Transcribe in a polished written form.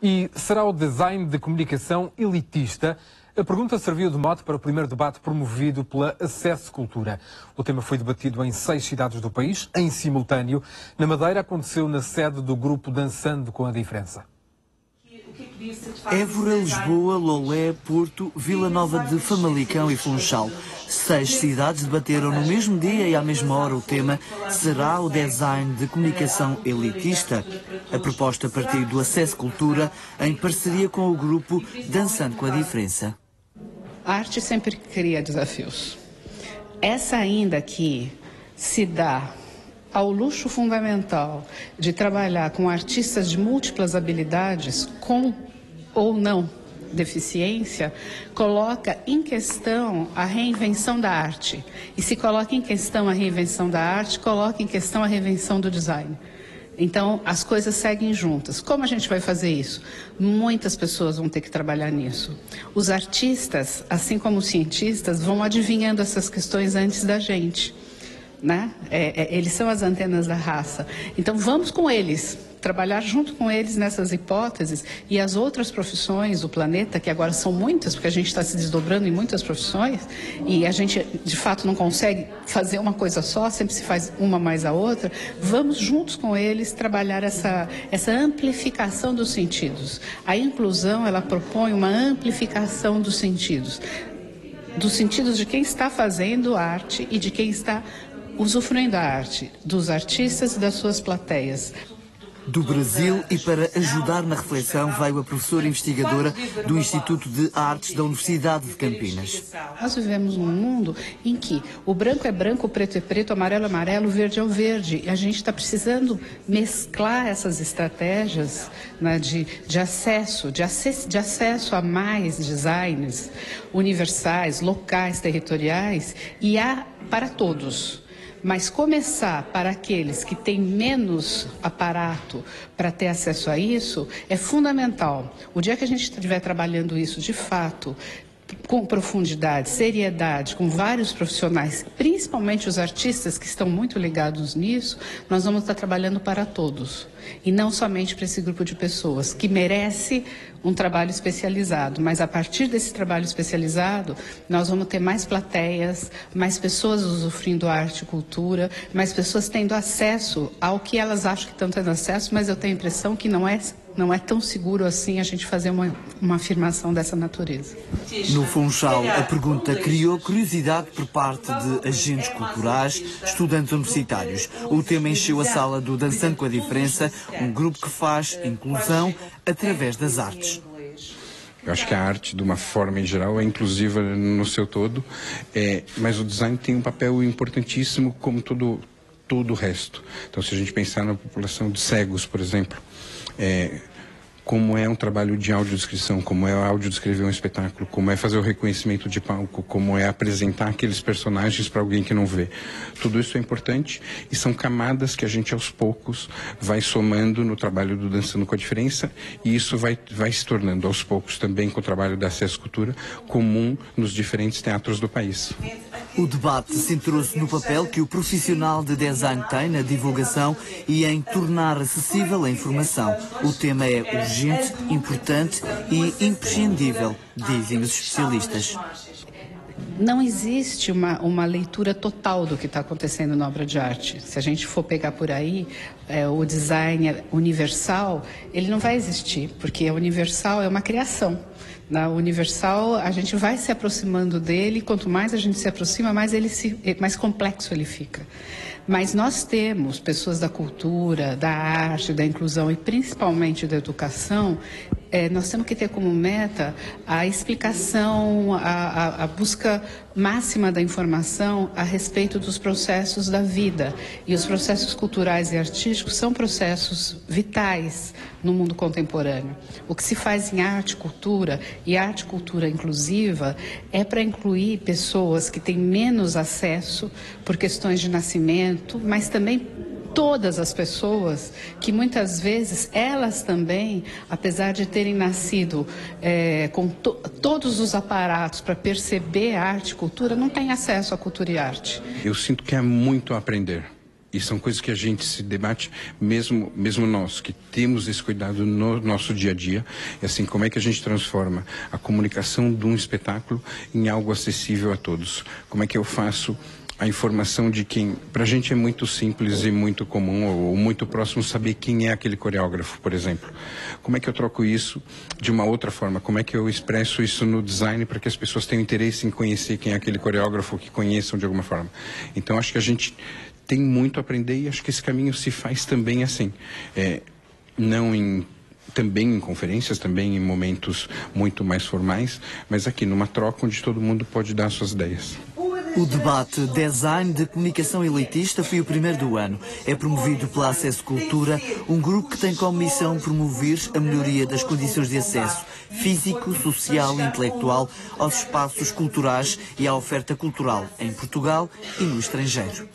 E será o design de comunicação elitista? A pergunta serviu de mote para o primeiro debate promovido pela Acesso Cultura. O tema foi debatido em 6 cidades do país, em simultâneo. Na Madeira aconteceu na sede do grupo Dançando com a Diferença. Évora, Lisboa, Lolé, Porto, Vila Nova de Famalicão e Funchal. 6 cidades debateram no mesmo dia e à mesma hora o tema será o design de comunicação elitista. A proposta partiu do Acesso Cultura em parceria com o grupo Dançando com a Diferença. A arte sempre cria desafios. Essa ainda que se dá ao luxo fundamental de trabalhar com artistas de múltiplas habilidades, com ou não deficiência, coloca em questão a reinvenção da arte. E se coloca em questão a reinvenção da arte, coloca em questão a reinvenção do design. Então, as coisas seguem juntas. Como a gente vai fazer isso? Muitas pessoas vão ter que trabalhar nisso. Os artistas, assim como os cientistas, vão adivinhando essas questões antes da gente, né? Eles são as antenas da raça. Então, vamos com eles, trabalhar junto com eles nessas hipóteses, e as outras profissões do planeta, que agora são muitas, porque a gente está se desdobrando em muitas profissões, e a gente, de fato, não consegue fazer uma coisa só, sempre se faz uma mais a outra. Vamos juntos com eles trabalhar essa amplificação dos sentidos. A inclusão, ela propõe uma amplificação dos sentidos de quem está fazendo arte e de quem está usufruindo da arte, dos artistas e das suas plateias. Do Brasil, e para ajudar na reflexão, veio a professora investigadora do Instituto de Artes da Universidade de Campinas. Nós vivemos num mundo em que o branco é branco, o preto é preto, o amarelo é amarelo, o verde é o verde. E a gente está precisando mesclar essas estratégias, né, de acesso a mais designs universais, locais, territoriais, e para todos. Mas começar para aqueles que têm menos aparato para ter acesso a isso é fundamental. O dia que a gente estiver trabalhando isso de fato, com profundidade, seriedade, com vários profissionais, principalmente os artistas que estão muito ligados nisso, nós vamos estar trabalhando para todos. E não somente para esse grupo de pessoas, que merece um trabalho especializado. Mas a partir desse trabalho especializado, nós vamos ter mais plateias, mais pessoas usufruindo arte e cultura, mais pessoas tendo acesso ao que elas acham que estão tendo acesso, mas eu tenho a impressão que não é tão seguro assim a gente fazer uma afirmação dessa natureza. No Funchal, a pergunta criou curiosidade por parte de agentes culturais, estudantes universitários. O tema encheu a sala do Dançando com a Diferença, um grupo que faz inclusão através das artes. Eu acho que a arte, de uma forma em geral, é inclusiva no seu todo, mas o design tem um papel importantíssimo como todo o resto. Então, se a gente pensar na população de cegos, por exemplo, como é um trabalho de audiodescrição, como é audiodescrever um espetáculo, como é fazer o reconhecimento de palco, como é apresentar aqueles personagens para alguém que não vê. Tudo isso é importante e são camadas que a gente aos poucos vai somando no trabalho do Dançando com a Diferença, e isso vai se tornando aos poucos também, com o trabalho da Acesso Cultura, comum nos diferentes teatros do país. O debate centrou-se no papel que o profissional de design tem na divulgação e em tornar acessível a informação. O tema é urgente, importante e imprescindível, dizem os especialistas. Não existe uma leitura total do que está acontecendo na obra de arte. Se a gente for pegar por aí, o design universal, ele não vai existir, porque o universal é uma criação. Na universal, a gente vai se aproximando dele, quanto mais a gente se aproxima, mais complexo ele fica. Mas nós temos pessoas da cultura, da arte, da inclusão e principalmente da educação. Nós temos que ter como meta a explicação, a busca máxima da informação a respeito dos processos da vida. E os processos culturais e artísticos são processos vitais no mundo contemporâneo. O que se faz em arte e cultura inclusiva é para incluir pessoas que têm menos acesso por questões de nascimento, mas também todas as pessoas que muitas vezes elas também, apesar de terem nascido com todos os aparatos para perceber a arte e cultura, não têm acesso à cultura e arte. Eu sinto que há muito a aprender. E são coisas que a gente se debate, mesmo nós, que temos esse cuidado no nosso dia a dia. É assim, como é que a gente transforma a comunicação de um espetáculo em algo acessível a todos? Como é que eu faço a informação de quem... Para a gente é muito simples e muito comum, ou muito próximo, saber quem é aquele coreógrafo, por exemplo. Como é que eu troco isso de uma outra forma? Como é que eu expresso isso no design para que as pessoas tenham interesse em conhecer quem é aquele coreógrafo, que conheçam de alguma forma? Então, acho que a gente tem muito a aprender e acho que esse caminho se faz também assim. Também em conferências, também em momentos muito mais formais, mas aqui numa troca onde todo mundo pode dar suas ideias. O debate Design de Comunicação Elitista foi o primeiro do ano. É promovido pela Acesso Cultura, um grupo que tem como missão promover a melhoria das condições de acesso físico, social e intelectual aos espaços culturais e à oferta cultural em Portugal e no estrangeiro.